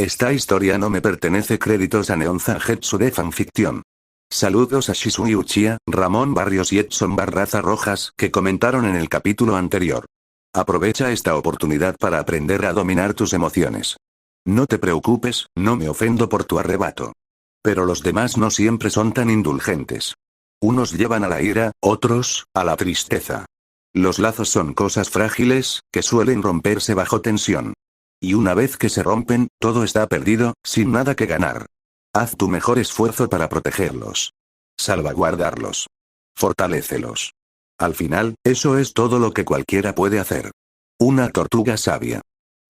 Esta historia no me pertenece. Créditos a Neon Zangetsu de fanficción. Saludos a Shisui Uchiha, Ramón Barrios y Edson Barraza Rojas que comentaron en el capítulo anterior. Aprovecha esta oportunidad para aprender a dominar tus emociones. No te preocupes, no me ofendo por tu arrebato. Pero los demás no siempre son tan indulgentes. Unos llevan a la ira, otros, a la tristeza. Los lazos son cosas frágiles, que suelen romperse bajo tensión. Y una vez que se rompen, todo está perdido, sin nada que ganar. Haz tu mejor esfuerzo para protegerlos. Salvaguardarlos. Fortalécelos. Al final, eso es todo lo que cualquiera puede hacer. Una tortuga sabia.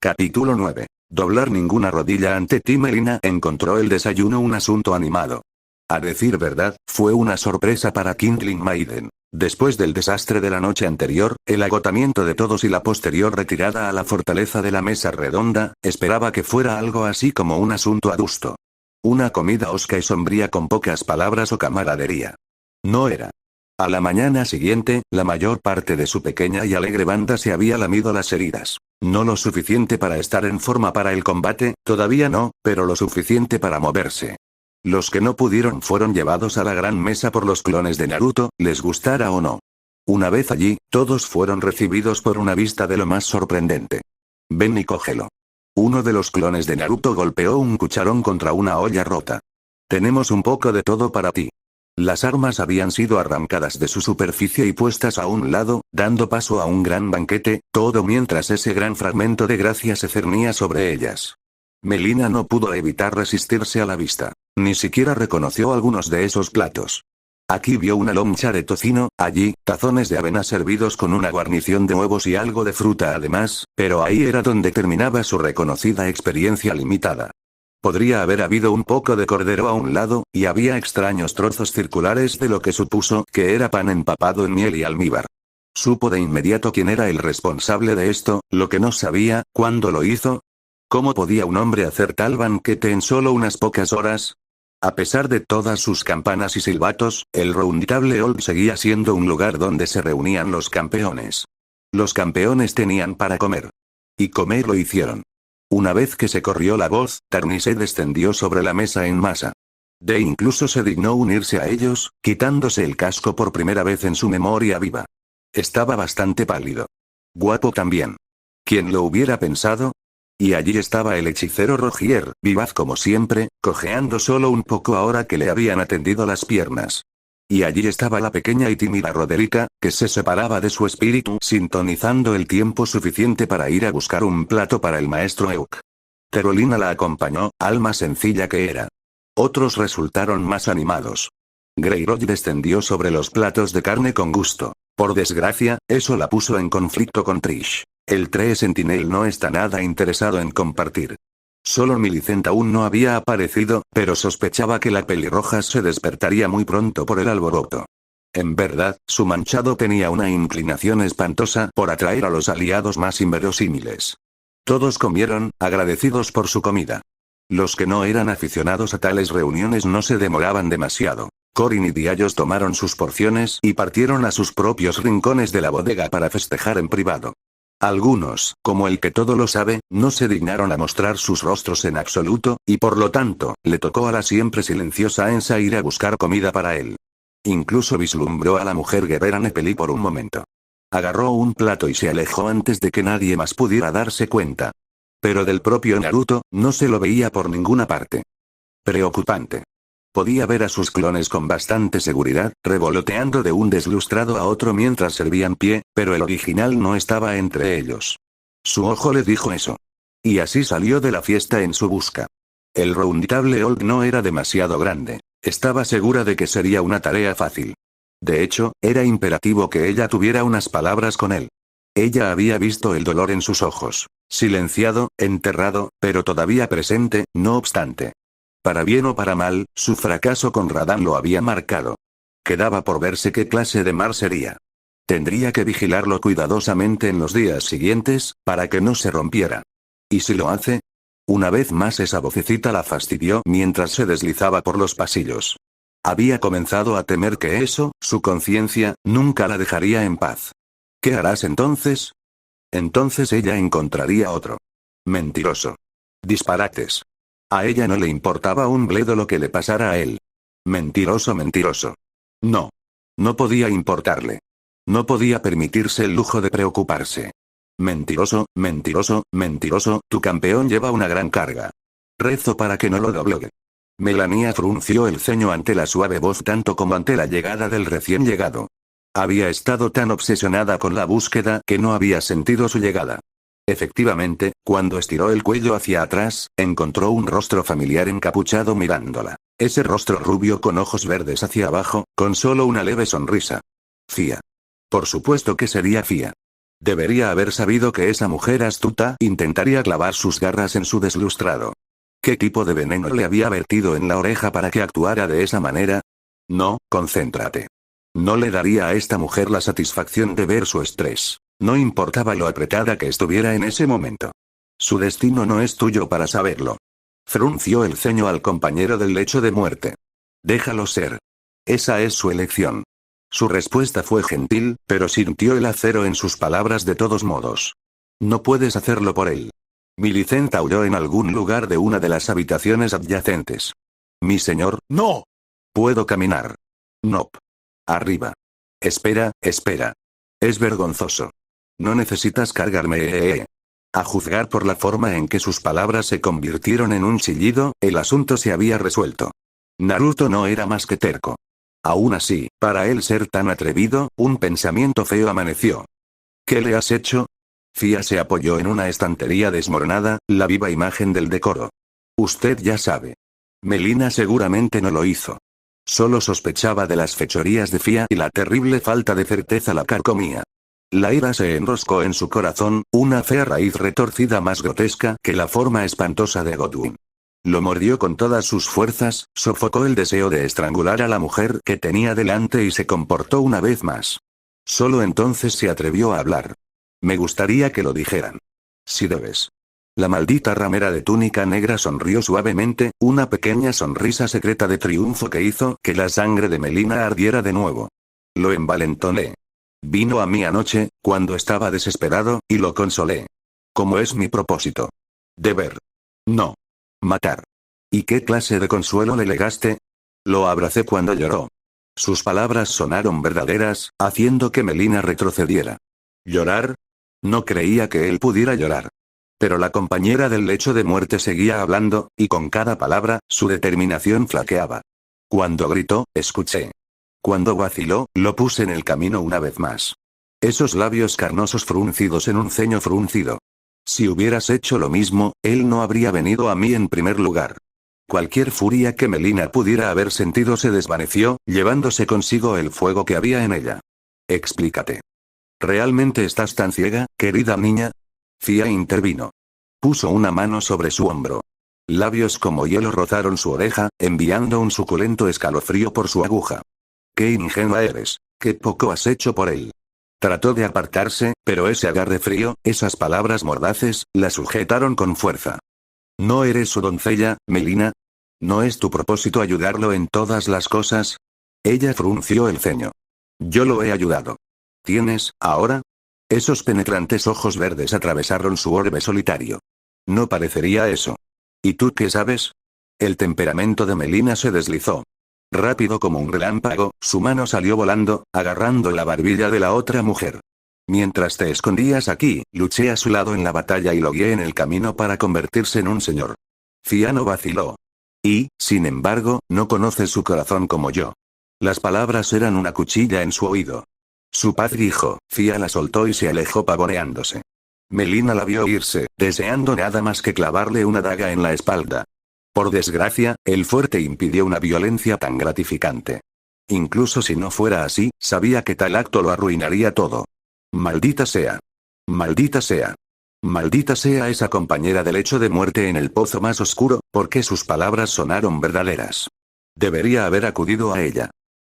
Capítulo 9. Doblar ninguna rodilla ante ti. Melina encontró el desayuno un asunto animado. A decir verdad, fue una sorpresa para Kindling Maiden. Después del desastre de la noche anterior, el agotamiento de todos y la posterior retirada a la fortaleza de la mesa redonda, esperaba que fuera algo así como un asunto adusto. Una comida hosca y sombría con pocas palabras o camaradería. No era. A la mañana siguiente, la mayor parte de su pequeña y alegre banda se había lamido las heridas. No lo suficiente para estar en forma para el combate, todavía no, pero lo suficiente para moverse. Los que no pudieron fueron llevados a la gran mesa por los clones de Naruto, les gustara o no. Una vez allí, todos fueron recibidos por una vista de lo más sorprendente. Ven y cógelo. Uno de los clones de Naruto golpeó un cucharón contra una olla rota. Tenemos un poco de todo para ti. Las armas habían sido arrancadas de su superficie y puestas a un lado, dando paso a un gran banquete, todo mientras ese gran fragmento de gracia se cernía sobre ellas. Melina no pudo evitar resistirse a la vista. Ni siquiera reconoció algunos de esos platos. Aquí vio una loncha de tocino, allí, tazones de avena servidos con una guarnición de huevos y algo de fruta además, pero ahí era donde terminaba su reconocida experiencia limitada. Podría haber habido un poco de cordero a un lado, y había extraños trozos circulares de lo que supuso que era pan empapado en miel y almíbar. Supo de inmediato quién era el responsable de esto, lo que no sabía, ¿cuándo lo hizo? ¿Cómo podía un hombre hacer tal banquete en solo unas pocas horas? A pesar de todas sus campanas y silbatos, el Roundtable Old seguía siendo un lugar donde se reunían los campeones. Los campeones tenían para comer. Y comer lo hicieron. Una vez que se corrió la voz, Tarny se descendió sobre la mesa en masa. De incluso se dignó unirse a ellos, quitándose el casco por primera vez en su memoria viva. Estaba bastante pálido. Guapo también. ¿Quién lo hubiera pensado? Y allí estaba el hechicero Rogier, vivaz como siempre, cojeando solo un poco ahora que le habían atendido las piernas. Y allí estaba la pequeña y tímida Roderica, que se separaba de su espíritu sintonizando el tiempo suficiente para ir a buscar un plato para el maestro Euk. Terolina la acompañó, alma sencilla que era. Otros resultaron más animados. Greyrock descendió sobre los platos de carne con gusto. Por desgracia, eso la puso en conflicto con Trish. El Tree Sentinel no está nada interesado en compartir. Solo Millicent aún no había aparecido, pero sospechaba que la pelirroja se despertaría muy pronto por el alboroto. En verdad, su manchado tenía una inclinación espantosa por atraer a los aliados más inverosímiles. Todos comieron, agradecidos por su comida. Los que no eran aficionados a tales reuniones no se demoraban demasiado. Corin y Diallos tomaron sus porciones y partieron a sus propios rincones de la bodega para festejar en privado. Algunos, como el que todo lo sabe, no se dignaron a mostrar sus rostros en absoluto, y por lo tanto, le tocó a la siempre silenciosa Ensa ir a buscar comida para él. Incluso vislumbró a la mujer guerrera Nepeli por un momento. Agarró un plato y se alejó antes de que nadie más pudiera darse cuenta. Pero del propio Naruto, no se lo veía por ninguna parte. Preocupante. Podía ver a sus clones con bastante seguridad, revoloteando de un deslustrado a otro mientras servían pie, pero el original no estaba entre ellos. Su ojo le dijo eso. Y así salió de la fiesta en su busca. El Roundtable Old no era demasiado grande. Estaba segura de que sería una tarea fácil. De hecho, era imperativo que ella tuviera unas palabras con él. Ella había visto el dolor en sus ojos. Silenciado, enterrado, pero todavía presente, no obstante. Para bien o para mal, su fracaso con Radan lo había marcado. Quedaba por verse qué clase de mar sería. Tendría que vigilarlo cuidadosamente en los días siguientes, para que no se rompiera. ¿Y si lo hace? Una vez más esa vocecita la fastidió mientras se deslizaba por los pasillos. Había comenzado a temer que eso, su conciencia, nunca la dejaría en paz. ¿Qué harás entonces? Entonces ella encontraría otro. Mentiroso. Disparates. A ella no le importaba un bledo lo que le pasara a él. Mentiroso, mentiroso. No. No podía importarle. No podía permitirse el lujo de preocuparse. Mentiroso, mentiroso, mentiroso, tu campeón lleva una gran carga. Rezo para que no lo doblegue. Melania frunció el ceño ante la suave voz tanto como ante la llegada del recién llegado. Había estado tan obsesionada con la búsqueda que no había sentido su llegada. Efectivamente, cuando estiró el cuello hacia atrás, encontró un rostro familiar encapuchado mirándola. Ese rostro rubio con ojos verdes hacia abajo, con solo una leve sonrisa. Fia. Por supuesto que sería Fia. Debería haber sabido que esa mujer astuta intentaría clavar sus garras en su deslustrado. ¿Qué tipo de veneno le había vertido en la oreja para que actuara de esa manera? No, concéntrate. No le daría a esta mujer la satisfacción de ver su estrés. No importaba lo apretada que estuviera en ese momento. Su destino no es tuyo para saberlo. Frunció el ceño al compañero del lecho de muerte. Déjalo ser. Esa es su elección. Su respuesta fue gentil, pero sintió el acero en sus palabras de todos modos. No puedes hacerlo por él. Millicent aulló en algún lugar de una de las habitaciones adyacentes. Mi señor, no. Puedo caminar. Nope. Arriba. Espera, espera. Es vergonzoso. No necesitas cargarme. A juzgar por la forma en que sus palabras se convirtieron en un chillido, el asunto se había resuelto. Naruto no era más que terco. Aún así, para él ser tan atrevido, un pensamiento feo amaneció. ¿Qué le has hecho? Fia se apoyó en una estantería desmoronada, la viva imagen del decoro. Usted ya sabe. Melina seguramente no lo hizo. Solo sospechaba de las fechorías de Fia y la terrible falta de certeza la carcomía. La ira se enroscó en su corazón, una fea raíz retorcida más grotesca que la forma espantosa de Godwin. Lo mordió con todas sus fuerzas, sofocó el deseo de estrangular a la mujer que tenía delante y se comportó una vez más. Solo entonces se atrevió a hablar. Me gustaría que lo dijeran. Si debes. La maldita ramera de túnica negra sonrió suavemente, una pequeña sonrisa secreta de triunfo que hizo que la sangre de Melina ardiera de nuevo. Lo envalentoné. Vino a mí anoche, cuando estaba desesperado, y lo consolé. Como es mi propósito. Deber. No. Matar. ¿Y qué clase de consuelo le legaste? Lo abracé cuando lloró. Sus palabras sonaron verdaderas, haciendo que Melina retrocediera. ¿Llorar? No creía que él pudiera llorar. Pero la compañera del lecho de muerte seguía hablando, y con cada palabra, su determinación flaqueaba. Cuando gritó, escuché. Cuando vaciló, lo puse en el camino una vez más. Esos labios carnosos fruncidos en un ceño fruncido. Si hubieras hecho lo mismo, él no habría venido a mí en primer lugar. Cualquier furia que Melina pudiera haber sentido se desvaneció, llevándose consigo el fuego que había en ella. Explícate. ¿Realmente estás tan ciega, querida niña? Fia intervino. Puso una mano sobre su hombro. Labios como hielo rozaron su oreja, enviando un suculento escalofrío por su aguja. ¡Qué ingenua eres! ¡Qué poco has hecho por él! Trató de apartarse, pero ese agarre frío, esas palabras mordaces, la sujetaron con fuerza. ¿No eres su doncella, Melina? ¿No es tu propósito ayudarlo en todas las cosas? Ella frunció el ceño. Yo lo he ayudado. ¿Tienes, ahora? Esos penetrantes ojos verdes atravesaron su orbe solitario. No parecería eso. ¿Y tú qué sabes? El temperamento de Melina se deslizó. Rápido como un relámpago, su mano salió volando, agarrando la barbilla de la otra mujer. Mientras te escondías aquí, luché a su lado en la batalla y lo guié en el camino para convertirse en un señor. Fia no vaciló. Y, sin embargo, no conoce su corazón como yo. Las palabras eran una cuchilla en su oído. Su paz dijo, Fia la soltó y se alejó pavoneándose. Melina la vio irse, deseando nada más que clavarle una daga en la espalda. Por desgracia, el fuerte impidió una violencia tan gratificante. Incluso si no fuera así, sabía que tal acto lo arruinaría todo. Maldita sea. Maldita sea. Maldita sea esa compañera del lecho de muerte en el pozo más oscuro, porque sus palabras sonaron verdaderas. Debería haber acudido a ella.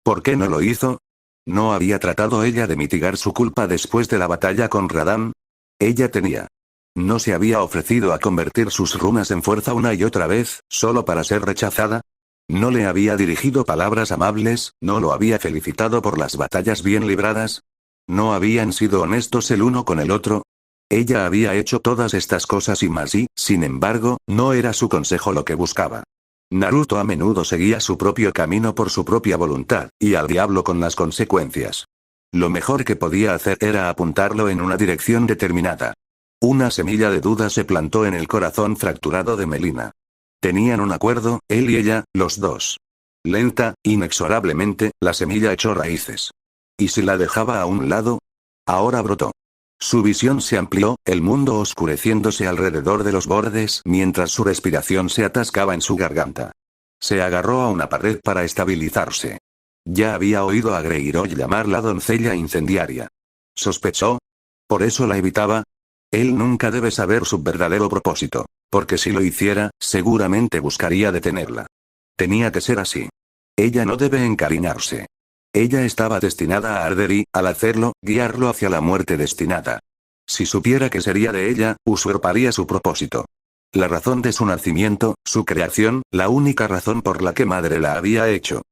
¿Por qué no lo hizo? ¿No había tratado ella de mitigar su culpa después de la batalla con Radam? Ella tenía. ¿No se había ofrecido a convertir sus runas en fuerza una y otra vez, solo para ser rechazada? ¿No le había dirigido palabras amables, no lo había felicitado por las batallas bien libradas? ¿No habían sido honestos el uno con el otro? Ella había hecho todas estas cosas y más y, sin embargo, no era su consejo lo que buscaba. Naruto a menudo seguía su propio camino por su propia voluntad, y al diablo con las consecuencias. Lo mejor que podía hacer era apuntarlo en una dirección determinada. Una semilla de duda se plantó en el corazón fracturado de Melina. Tenían un acuerdo, él y ella, los dos. Lenta, inexorablemente, la semilla echó raíces. ¿Y si la dejaba a un lado? Ahora brotó. Su visión se amplió, el mundo oscureciéndose alrededor de los bordes mientras su respiración se atascaba en su garganta. Se agarró a una pared para estabilizarse. Ya había oído a Greyroy llamar la doncella incendiaria. ¿Sospechó? ¿Por eso la evitaba? Él nunca debe saber su verdadero propósito, porque si lo hiciera, seguramente buscaría detenerla. Tenía que ser así. Ella no debe encariñarse. Ella estaba destinada a arder y, al hacerlo, guiarlo hacia la muerte destinada. Si supiera que sería de ella, usurparía su propósito. La razón de su nacimiento, su creación, la única razón por la que madre la había hecho.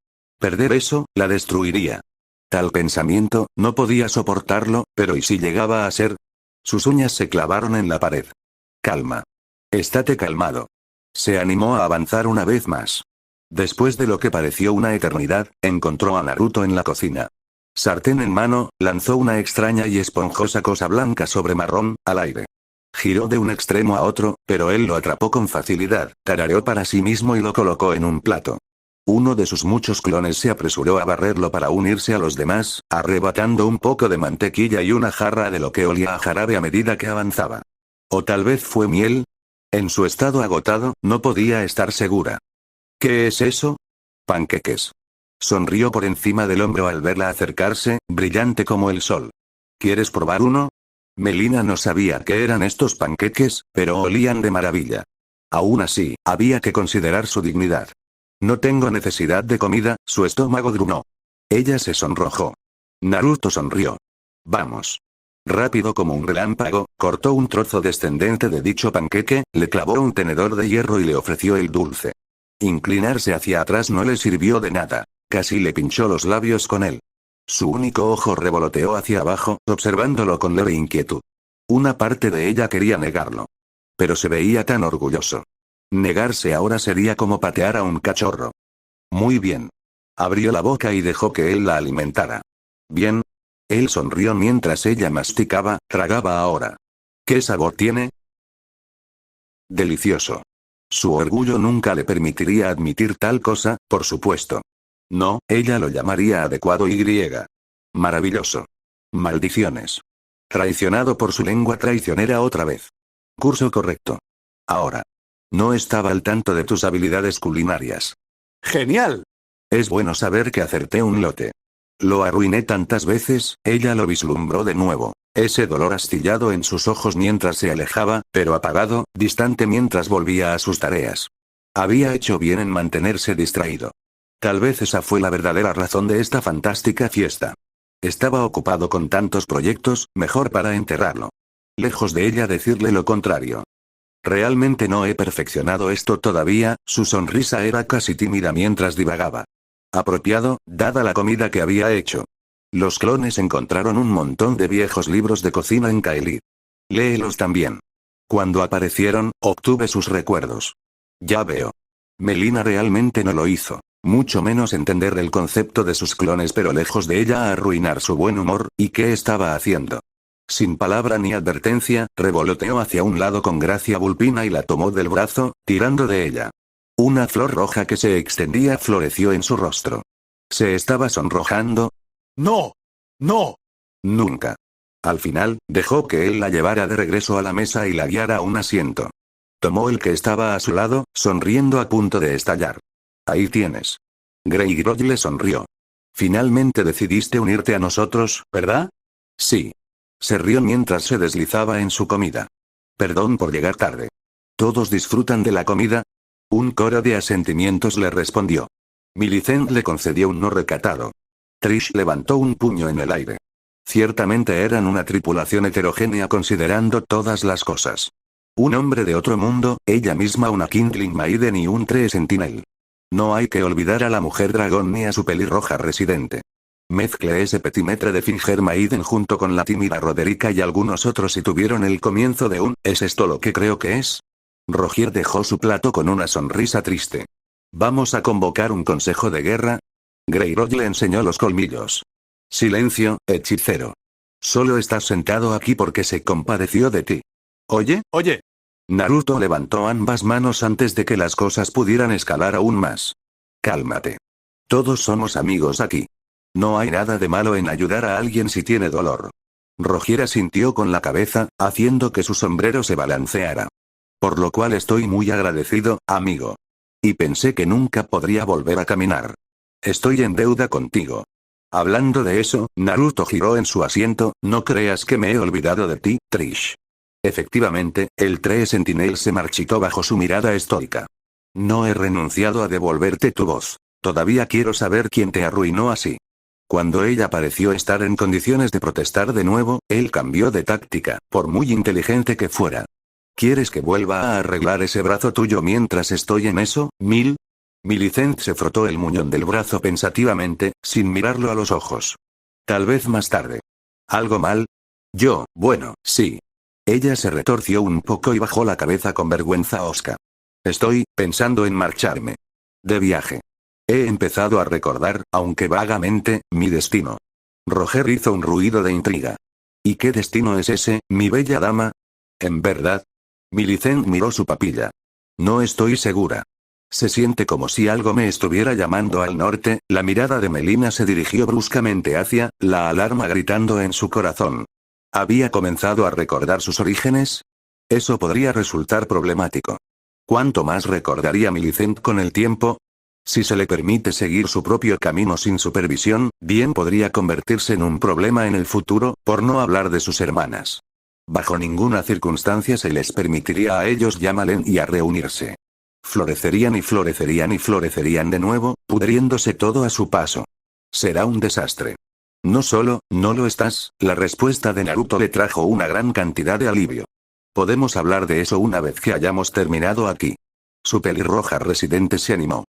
Perder eso, la destruiría. Tal pensamiento, no podía soportarlo, pero ¿y si llegaba a ser? Sus uñas se clavaron en la pared. Calma. Estate calmado. Se animó a avanzar una vez más. Después de lo que pareció una eternidad, encontró a Naruto en la cocina. Sartén en mano, lanzó una extraña y esponjosa cosa blanca sobre marrón, al aire. Giró de un extremo a otro, pero él lo atrapó con facilidad, tarareó para sí mismo y lo colocó en un plato. Uno de sus muchos clones se apresuró a barrerlo para unirse a los demás, arrebatando un poco de mantequilla y una jarra de lo que olía a jarabe a medida que avanzaba. ¿O tal vez fue miel? En su estado agotado, no podía estar segura. ¿Qué es eso? Panqueques. Sonrió por encima del hombro al verla acercarse, brillante como el sol. ¿Quieres probar uno? Melina no sabía qué eran estos panqueques, pero olían de maravilla. Aún así, había que considerar su dignidad. No tengo necesidad de comida, su estómago gruñó. Ella se sonrojó. Naruto sonrió. Vamos. Rápido como un relámpago, cortó un trozo descendente de dicho panqueque, le clavó un tenedor de hierro y le ofreció el dulce. Inclinarse hacia atrás no le sirvió de nada. Casi le pinchó los labios con él. Su único ojo revoloteó hacia abajo, observándolo con leve inquietud. Una parte de ella quería negarlo. Pero se veía tan orgulloso. Negarse ahora sería como patear a un cachorro. Muy bien. Abrió la boca y dejó que él la alimentara. Bien. Él sonrió mientras ella masticaba, tragaba ahora. ¿Qué sabor tiene? Delicioso. Su orgullo nunca le permitiría admitir tal cosa, por supuesto. No, ella lo llamaría adecuado y griega. Maravilloso. Maldiciones. Traicionado por su lengua traicionera otra vez. Curso correcto. Ahora. No estaba al tanto de tus habilidades culinarias. ¡Genial! Es bueno saber que acerté un lote. Lo arruiné tantas veces, ella lo vislumbró de nuevo. Ese dolor astillado en sus ojos mientras se alejaba, pero apagado, distante mientras volvía a sus tareas. Había hecho bien en mantenerse distraído. Tal vez esa fue la verdadera razón de esta fantástica fiesta. Estaba ocupado con tantos proyectos, mejor para enterrarlo. Lejos de ella decirle lo contrario. Realmente no he perfeccionado esto todavía, su sonrisa era casi tímida mientras divagaba. Apropiado, dada la comida que había hecho. Los clones encontraron un montón de viejos libros de cocina en Kaelid. Léelos también. Cuando aparecieron, obtuve sus recuerdos. Ya veo. Melina realmente no lo hizo. Mucho menos entender el concepto de sus clones, pero lejos de ella arruinar su buen humor, ¿y qué estaba haciendo? Sin palabra ni advertencia, revoloteó hacia un lado con gracia vulpina y la tomó del brazo, tirando de ella. Una flor roja que se extendía floreció en su rostro. ¿Se estaba sonrojando? ¡No! ¡No! Nunca. Al final, dejó que él la llevara de regreso a la mesa y la guiara a un asiento. Tomó el que estaba a su lado, sonriendo a punto de estallar. Ahí tienes. Greyroy le sonrió. Finalmente decidiste unirte a nosotros, ¿verdad? Sí. Se rió mientras se deslizaba en su comida. Perdón por llegar tarde. ¿Todos disfrutan de la comida? Un coro de asentimientos le respondió. Millicent le concedió un no recatado. Trish levantó un puño en el aire. Ciertamente eran una tripulación heterogénea considerando todas las cosas. Un hombre de otro mundo, ella misma una Kindling Maiden y un Tree Sentinel. No hay que olvidar a la mujer dragón ni a su pelirroja residente. Mezclé ese petimetre de Finger Maiden junto con la tímida Roderica y algunos otros y tuvieron el comienzo de un ¿es esto lo que creo que es? Rogier dejó su plato con una sonrisa triste. ¿Vamos a convocar un consejo de guerra? Greyrock le enseñó los colmillos. Silencio, hechicero. Solo estás sentado aquí porque se compadeció de ti. ¿Oye? Oye, Naruto levantó ambas manos antes de que las cosas pudieran escalar aún más. Cálmate. Todos somos amigos aquí. No hay nada de malo en ayudar a alguien si tiene dolor. Rogier asintió con la cabeza, haciendo que su sombrero se balanceara. Por lo cual estoy muy agradecido, amigo. Y pensé que nunca podría volver a caminar. Estoy en deuda contigo. Hablando de eso, Naruto giró en su asiento, no creas que me he olvidado de ti, Trish. Efectivamente, el Tree Sentinel se marchitó bajo su mirada estoica. No he renunciado a devolverte tu voz. Todavía quiero saber quién te arruinó así. Cuando ella pareció estar en condiciones de protestar de nuevo, él cambió de táctica, por muy inteligente que fuera. ¿Quieres que vuelva a arreglar ese brazo tuyo mientras estoy en eso, Mil? Millicent se frotó el muñón del brazo pensativamente, sin mirarlo a los ojos. Tal vez más tarde. ¿Algo mal? Bueno, sí. Ella se retorció un poco y bajó la cabeza con vergüenza hosca. Estoy pensando en marcharme. De viaje. He empezado a recordar, aunque vagamente, mi destino. Roger hizo un ruido de intriga. ¿Y qué destino es ese, mi bella dama? ¿En verdad? Millicent miró su papilla. No estoy segura. Se siente como si algo me estuviera llamando al norte, la mirada de Melina se dirigió bruscamente hacia, la alarma gritando en su corazón. ¿Había comenzado a recordar sus orígenes? Eso podría resultar problemático. ¿Cuánto más recordaría Millicent con el tiempo? Si se le permite seguir su propio camino sin supervisión, bien podría convertirse en un problema en el futuro, por no hablar de sus hermanas. Bajo ninguna circunstancia se les permitiría a ellos y a Malen y a reunirse. Florecerían y florecerían y florecerían de nuevo, pudriéndose todo a su paso. Será un desastre. No solo, no lo estás, la respuesta de Naruto le trajo una gran cantidad de alivio. Podemos hablar de eso una vez que hayamos terminado aquí. Su pelirroja residente se animó.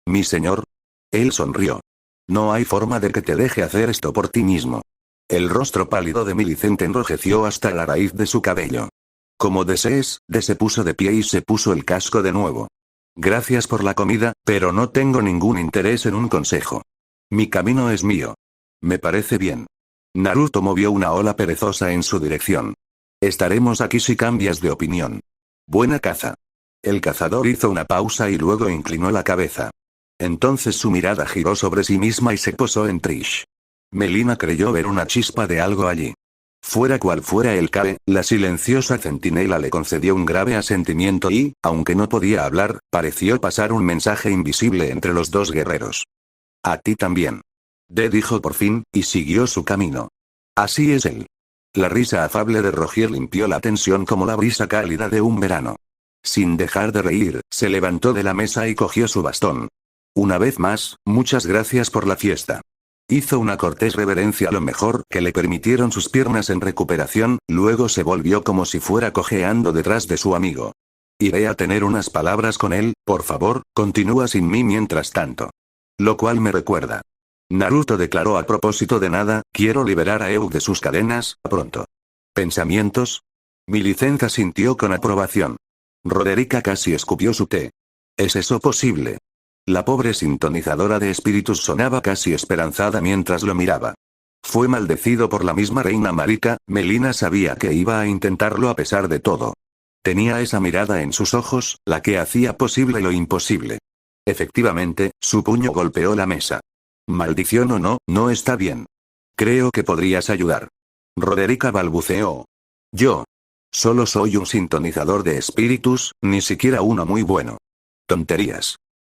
Mi señor. Él sonrió. No hay forma de que te deje hacer esto por ti mismo. El rostro pálido de Millicent enrojeció hasta la raíz de su cabello. Como desees, se puso de pie y se puso el casco de nuevo. Gracias por la comida, pero no tengo ningún interés en un consejo. Mi camino es mío. Me parece bien. Naruto movió una ola perezosa en su dirección. Estaremos aquí si cambias de opinión. Buena caza. El cazador hizo una pausa y luego inclinó la cabeza. Entonces su mirada giró sobre sí misma y se posó en Trish. Melina creyó ver una chispa de algo allí. Fuera cual fuera el Kae, la silenciosa centinela le concedió un grave asentimiento y, aunque no podía hablar, pareció pasar un mensaje invisible entre los dos guerreros. A ti también. Dijo por fin, y siguió su camino. Así es él. La risa afable de Rogier limpió la tensión como la brisa cálida de un verano. Sin dejar de reír, se levantó de la mesa y cogió su bastón. Una vez más, muchas gracias por la fiesta. Hizo una cortés reverencia a lo mejor que le permitieron sus piernas en recuperación, luego se volvió como si fuera cojeando detrás de su amigo. Iré a tener unas palabras con él, por favor, continúa sin mí mientras tanto. Lo cual me recuerda. Naruto declaró a propósito de nada, quiero liberar a Eu de sus cadenas, pronto. ¿Pensamientos? Millicent asintió con aprobación. Roderica casi escupió su té. ¿Es eso posible? La pobre sintonizadora de espíritus sonaba casi esperanzada mientras lo miraba. Fue maldecido por la misma reina Marika, Melina sabía que iba a intentarlo a pesar de todo. Tenía esa mirada en sus ojos, la que hacía posible lo imposible. Efectivamente, su puño golpeó la mesa. Maldición o no, no está bien. Creo que podrías ayudar. Roderica balbuceó. Yo. Solo soy un sintonizador de espíritus, ni siquiera uno muy bueno. Tonterías.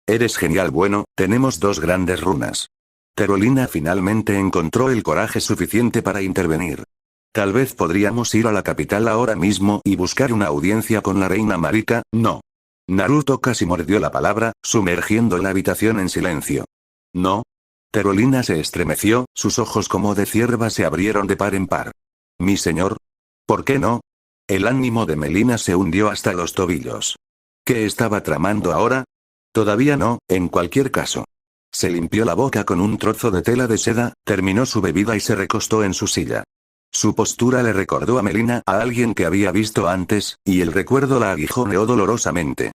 Eres genial. Bueno, tenemos dos grandes runas. Terolina finalmente encontró el coraje suficiente para intervenir. Tal vez podríamos ir a la capital ahora mismo y buscar una audiencia con la reina Marika, no. Naruto casi mordió la palabra, sumergiendo la habitación en silencio. ¿No? Terolina se estremeció, sus ojos como de cierva se abrieron de par en par. Mi señor. ¿Por qué no? El ánimo de Melina se hundió hasta los tobillos. ¿Qué estaba tramando ahora? Todavía no, en cualquier caso. Se limpió la boca con un trozo de tela de seda, terminó su bebida y se recostó en su silla. Su postura le recordó a Melina a alguien que había visto antes, y el recuerdo la aguijoneó dolorosamente.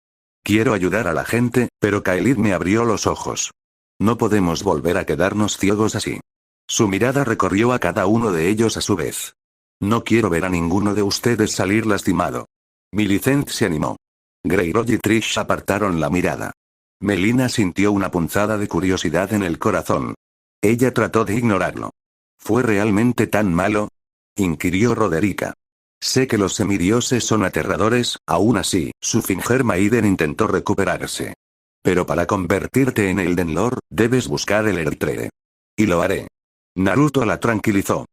Quiero ayudar a la gente, pero Kaelid me abrió los ojos. No podemos volver a quedarnos ciegos así. Su mirada recorrió a cada uno de ellos a su vez. No quiero ver a ninguno de ustedes salir lastimado. Millicent se animó. Greyroy y Trish apartaron la mirada. Melina sintió una punzada de curiosidad en el corazón. Ella trató de ignorarlo. ¿Fue realmente tan malo?, inquirió Roderica. Sé que los semidioses son aterradores, aún así, su Finger Maiden intentó recuperarse. Pero para convertirte en Elden Lord, debes buscar el Erdtree. Y lo haré. Naruto la tranquilizó.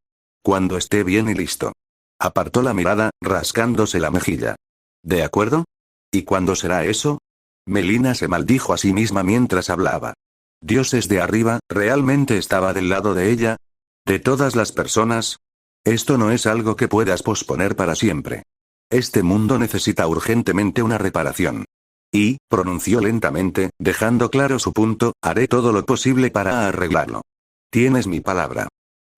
Cuando esté bien y listo. Apartó la mirada, rascándose la mejilla. ¿De acuerdo? ¿Y cuándo será eso? Melina se maldijo a sí misma mientras hablaba. Dioses de arriba, ¿realmente estaba del lado de ella? ¿De todas las personas? Esto no es algo que puedas posponer para siempre. Este mundo necesita urgentemente una reparación. Y, pronunció lentamente, dejando claro su punto, haré todo lo posible para arreglarlo. Tienes mi palabra.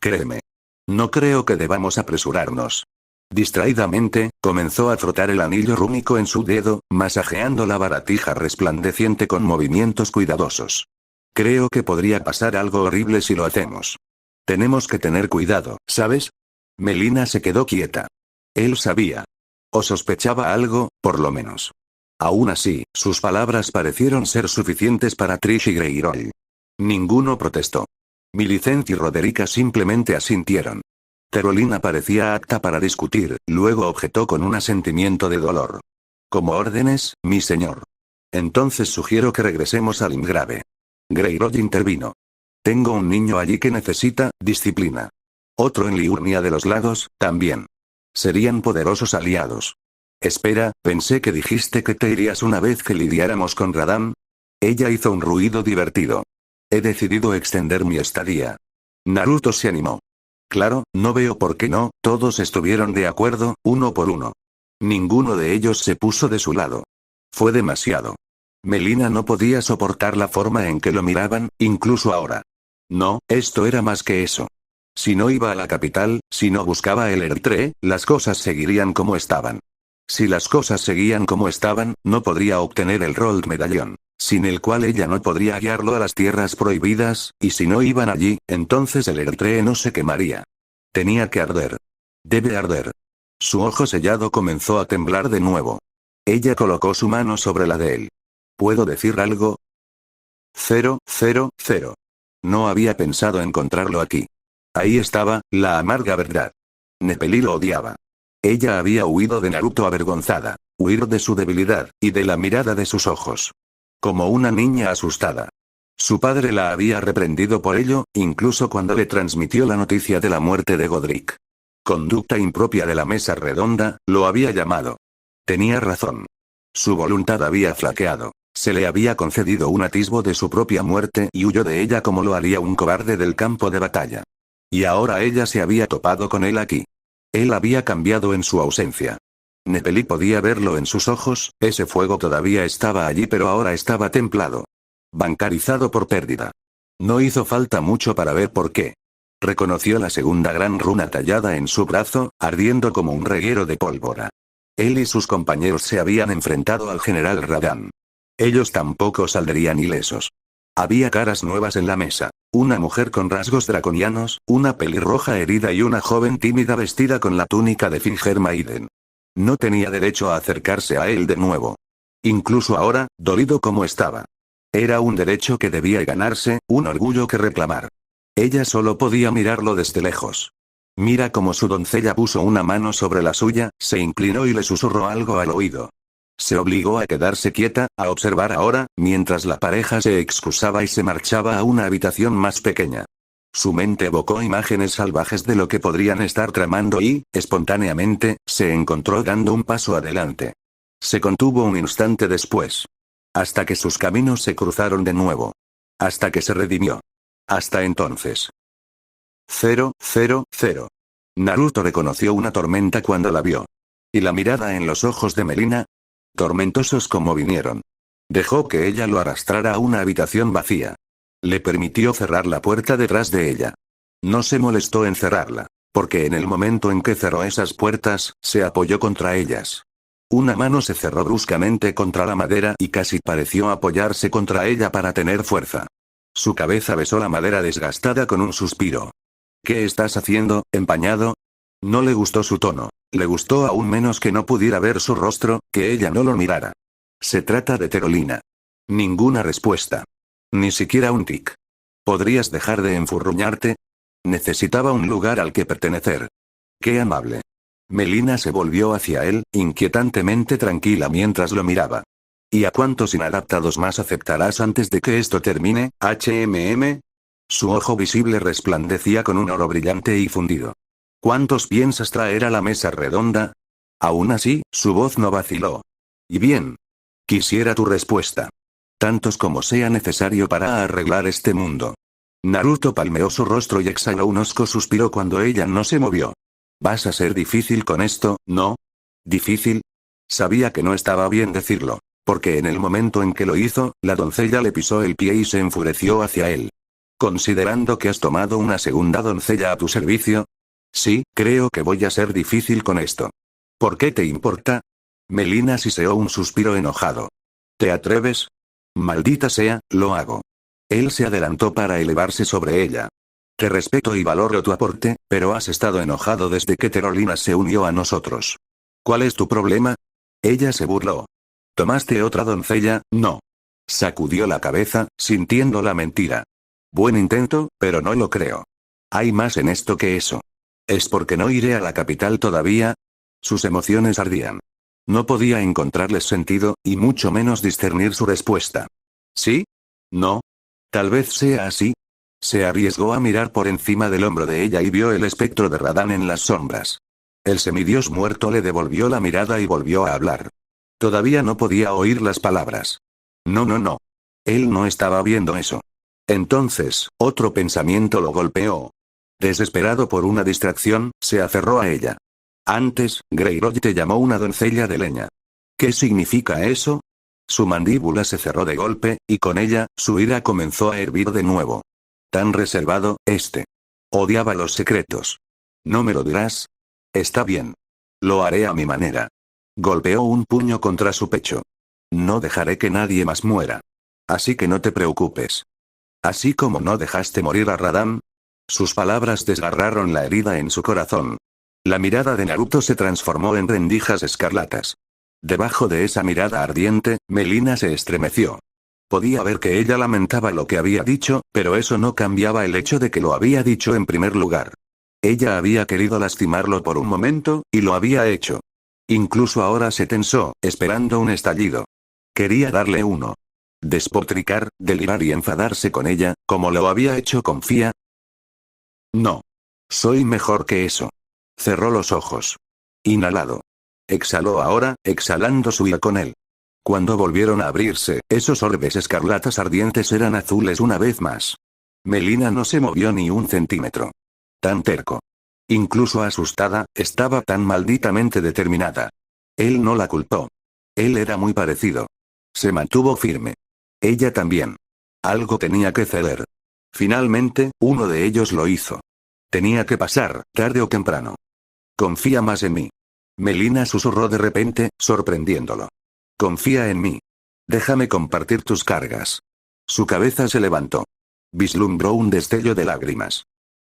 Créeme. No creo que debamos apresurarnos. Distraídamente, comenzó a frotar el anillo rúnico en su dedo, masajeando la baratija resplandeciente con movimientos cuidadosos. Creo que podría pasar algo horrible si lo hacemos. Tenemos que tener cuidado, ¿sabes? Melina se quedó quieta. Él sabía. O sospechaba algo, por lo menos. Aún así, sus palabras parecieron ser suficientes para Trish y Greyroy. Ninguno protestó. Millicent y Roderica simplemente asintieron. Terolina parecía apta para discutir, luego objetó con un asentimiento de dolor. Como órdenes, mi señor. Entonces sugiero que regresemos al Ingrave. Greyroy intervino. Tengo un niño allí que necesita disciplina. Otro en Liurnia de los Lagos, también. Serían poderosos aliados. Espera, pensé que dijiste que te irías una vez que lidiáramos con Radahn. Ella hizo un ruido divertido. He decidido extender mi estadía. Naruto se animó. Claro, no veo por qué no, todos estuvieron de acuerdo, uno por uno. Ninguno de ellos se puso de su lado. Fue demasiado. Melina no podía soportar la forma en que lo miraban, incluso ahora. No, esto era más que eso. Si no iba a la capital, si no buscaba el Erdtree, las cosas seguirían como estaban. Si las cosas seguían como estaban, no podría obtener el Rold Medallón, sin el cual ella no podría guiarlo a las tierras prohibidas, y si no iban allí, entonces el Erdtree no se quemaría. Tenía que arder. Debe arder. Su ojo sellado comenzó a temblar de nuevo. Ella colocó su mano sobre la de él. ¿Puedo decir algo? 000. No había pensado encontrarlo aquí. Ahí estaba, la amarga verdad. Nepeli lo odiaba. Ella había huido de Naruto avergonzada, huir de su debilidad, y de la mirada de sus ojos. Como una niña asustada. Su padre la había reprendido por ello, incluso cuando le transmitió la noticia de la muerte de Godric. Conducta impropia de la mesa redonda, lo había llamado. Tenía razón. Su voluntad había flaqueado. Se le había concedido un atisbo de su propia muerte y huyó de ella como lo haría un cobarde del campo de batalla. Y ahora ella se había topado con él aquí. Él había cambiado en su ausencia. Nepeli podía verlo en sus ojos, ese fuego todavía estaba allí pero ahora estaba templado. Bancarizado por pérdida. No hizo falta mucho para ver por qué. Reconoció la segunda gran runa tallada en su brazo, ardiendo como un reguero de pólvora. Él y sus compañeros se habían enfrentado al general Radahn. Ellos tampoco saldrían ilesos. Había caras nuevas en la mesa. Una mujer con rasgos draconianos, una pelirroja herida y una joven tímida vestida con la túnica de Finger Maiden. No tenía derecho a acercarse a él de nuevo. Incluso ahora, dolido como estaba. Era un derecho que debía ganarse, un orgullo que reclamar. Ella solo podía mirarlo desde lejos. Mira cómo su doncella puso una mano sobre la suya, se inclinó y le susurró algo al oído. Se obligó a quedarse quieta, a observar ahora, mientras la pareja se excusaba y se marchaba a una habitación más pequeña. Su mente evocó imágenes salvajes de lo que podrían estar tramando y, espontáneamente, se encontró dando un paso adelante. Se contuvo un instante después. Hasta que sus caminos se cruzaron de nuevo. Hasta que se redimió. Hasta entonces. 000. Naruto reconoció una tormenta cuando la vio. Y la mirada en los ojos de Melina. Tormentosos como vinieron. Dejó que ella lo arrastrara a una habitación vacía. Le permitió cerrar la puerta detrás de ella. No se molestó en cerrarla, porque en el momento en que cerró esas puertas, se apoyó contra ellas. Una mano se cerró bruscamente contra la madera y casi pareció apoyarse contra ella para tener fuerza. Su cabeza besó la madera desgastada con un suspiro. ¿Qué estás haciendo, empañado? No le gustó su tono. Le gustó aún menos que no pudiera ver su rostro, que ella no lo mirara. Se trata de Terolina. Ninguna respuesta. Ni siquiera un tic. ¿Podrías dejar de enfurruñarte? Necesitaba un lugar al que pertenecer. Qué amable. Melina se volvió hacia él, inquietantemente tranquila mientras lo miraba. ¿Y a cuántos inadaptados más aceptarás antes de que esto termine, HMM? Su ojo visible resplandecía con un oro brillante y fundido. ¿Cuántos piensas traer a la mesa redonda? Aún así, su voz no vaciló. Y bien. Quisiera tu respuesta. Tantos como sea necesario para arreglar este mundo. Naruto palmeó su rostro y exhaló un hosco suspiro cuando ella no se movió. ¿Vas a ser difícil con esto, no? ¿Difícil? Sabía que no estaba bien decirlo, porque en el momento en que lo hizo, la doncella le pisó el pie y se enfureció hacia él. ¿Considerando que has tomado una segunda doncella a tu servicio? Sí, creo que voy a ser difícil con esto. ¿Por qué te importa? Melina siseó un suspiro enojado. ¿Te atreves? Maldita sea, lo hago. Él se adelantó para elevarse sobre ella. Te respeto y valoro tu aporte, pero has estado enojado desde que Terolina se unió a nosotros. ¿Cuál es tu problema? Ella se burló. ¿Tomaste otra doncella? No. Sacudió la cabeza, sintiendo la mentira. Buen intento, pero no lo creo. Hay más en esto que eso. ¿Es porque no iré a la capital todavía? Sus emociones ardían. No podía encontrarles sentido, y mucho menos discernir su respuesta. ¿Sí? ¿No? Tal vez sea así. Se arriesgó a mirar por encima del hombro de ella y vio el espectro de Radán en las sombras. El semidios muerto le devolvió la mirada y volvió a hablar. Todavía no podía oír las palabras. No, no, no. Él no estaba viendo eso. Entonces, otro pensamiento lo golpeó. Desesperado por una distracción, se aferró a ella. Antes, Greyroy te llamó una doncella de leña. ¿Qué significa eso? Su mandíbula se cerró de golpe, y con ella, su ira comenzó a hervir de nuevo. Tan reservado, este. Odiaba los secretos. ¿No me lo dirás? Está bien. Lo haré a mi manera. Golpeó un puño contra su pecho. No dejaré que nadie más muera. Así que no te preocupes. Así como no dejaste morir a Radán. Sus palabras desgarraron la herida en su corazón. La mirada de Naruto se transformó en rendijas escarlatas. Debajo de esa mirada ardiente, Melina se estremeció. Podía ver que ella lamentaba lo que había dicho, pero eso no cambiaba el hecho de que lo había dicho en primer lugar. Ella había querido lastimarlo por un momento, y lo había hecho. Incluso ahora se tensó, esperando un estallido. Quería darle uno. Despotricar, delirar y enfadarse con ella, como lo había hecho con Fia. No. Soy mejor que eso. Cerró los ojos. Inhalado. Exhaló ahora, exhalando su ira con él. Cuando volvieron a abrirse, esos orbes escarlatas ardientes eran azules una vez más. Melina no se movió ni un centímetro. Tan terco. Incluso asustada, estaba tan malditamente determinada. Él no la culpó. Él era muy parecido. Se mantuvo firme. Ella también. Algo tenía que ceder. Finalmente, uno de ellos lo hizo. Tenía que pasar, tarde o temprano. Confía más en mí. Melina susurró de repente, sorprendiéndolo. Confía en mí. Déjame compartir tus cargas. Su cabeza se levantó. Vislumbró un destello de lágrimas.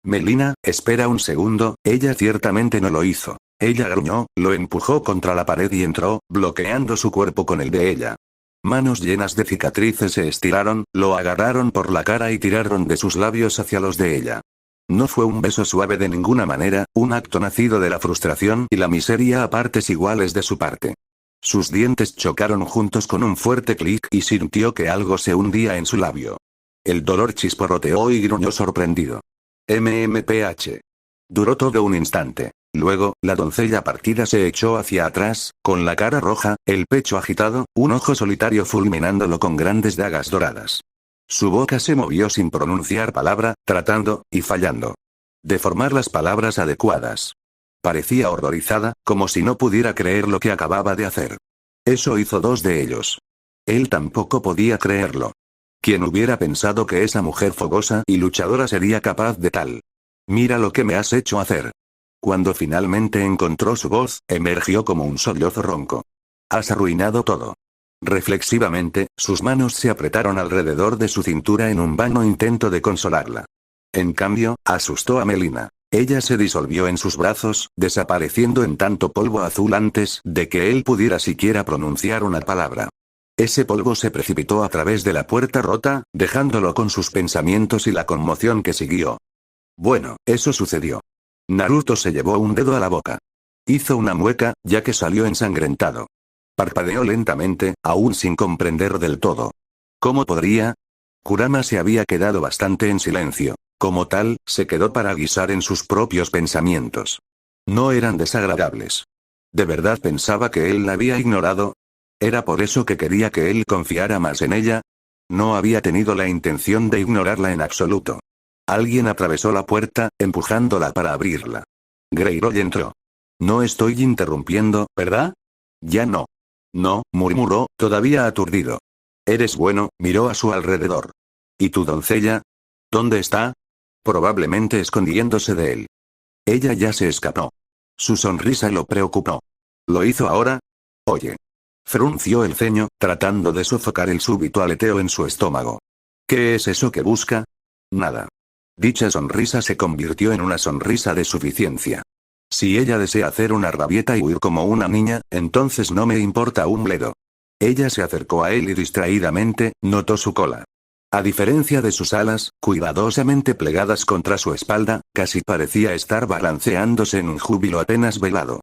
Melina, espera un segundo, ella ciertamente no lo hizo. Ella gruñó, lo empujó contra la pared y entró, bloqueando su cuerpo con el de ella. Manos llenas de cicatrices se estiraron, lo agarraron por la cara y tiraron de sus labios hacia los de ella. No fue un beso suave de ninguna manera, un acto nacido de la frustración y la miseria a partes iguales de su parte. Sus dientes chocaron juntos con un fuerte clic y sintió que algo se hundía en su labio. El dolor chisporroteó y gruñó sorprendido. MMPH. Duró todo un instante. Luego, la doncella partida se echó hacia atrás, con la cara roja, el pecho agitado, un ojo solitario fulminándolo con grandes dagas doradas. Su boca se movió sin pronunciar palabra, tratando, y fallando, de formar las palabras adecuadas. Parecía horrorizada, como si no pudiera creer lo que acababa de hacer. Eso hizo dos de ellos. Él tampoco podía creerlo. ¿Quién hubiera pensado que esa mujer fogosa y luchadora sería capaz de tal? Mira lo que me has hecho hacer. Cuando finalmente encontró su voz, emergió como un sollozo ronco. Has arruinado todo. Reflexivamente, sus manos se apretaron alrededor de su cintura en un vano intento de consolarla. En cambio, asustó a Melina. Ella se disolvió en sus brazos, desapareciendo en tanto polvo azul antes de que él pudiera siquiera pronunciar una palabra. Ese polvo se precipitó a través de la puerta rota, dejándolo con sus pensamientos y la conmoción que siguió. Bueno, eso sucedió. Naruto se llevó un dedo a la boca. Hizo una mueca, ya que salió ensangrentado. Parpadeó lentamente, aún sin comprender del todo. ¿Cómo podría? Kurama se había quedado bastante en silencio. Como tal, se quedó para guisar en sus propios pensamientos. No eran desagradables. ¿De verdad pensaba que él la había ignorado? ¿Era por eso que quería que él confiara más en ella? No había tenido la intención de ignorarla en absoluto. Alguien atravesó la puerta, empujándola para abrirla. Greyroll entró. No estoy interrumpiendo, ¿verdad? Ya no. No, murmuró, todavía aturdido. Eres bueno, miró a su alrededor. ¿Y tu doncella? ¿Dónde está? Probablemente escondiéndose de él. Ella ya se escapó. Su sonrisa lo preocupó. ¿Lo hizo ahora? Oye. Frunció el ceño, tratando de sofocar el súbito aleteo en su estómago. ¿Qué es eso que busca? Nada. Dicha sonrisa se convirtió en una sonrisa de suficiencia. Si ella desea hacer una rabieta y huir como una niña, entonces no me importa un bledo. Ella se acercó a él y distraídamente, notó su cola. A diferencia de sus alas, cuidadosamente plegadas contra su espalda, casi parecía estar balanceándose en un júbilo apenas velado.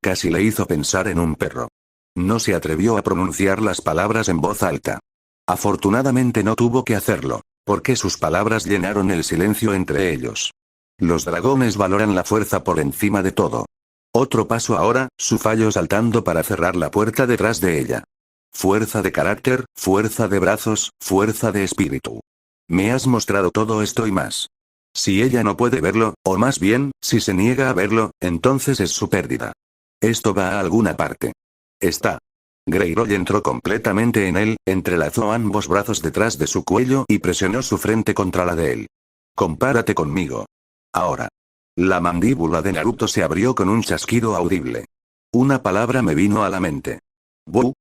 Casi le hizo pensar en un perro. No se atrevió a pronunciar las palabras en voz alta. Afortunadamente no tuvo que hacerlo, porque sus palabras llenaron el silencio entre ellos. Los dragones valoran la fuerza por encima de todo. Otro paso ahora, su fallo saltando para cerrar la puerta detrás de ella. Fuerza de carácter, fuerza de brazos, fuerza de espíritu. Me has mostrado todo esto y más. Si ella no puede verlo, o más bien, si se niega a verlo, entonces es su pérdida. Esto va a alguna parte. Está. Greyroll entró completamente en él, entrelazó ambos brazos detrás de su cuello y presionó su frente contra la de él. Compárate conmigo. Ahora. La mandíbula de Naruto se abrió con un chasquido audible. Una palabra me vino a la mente. Bu,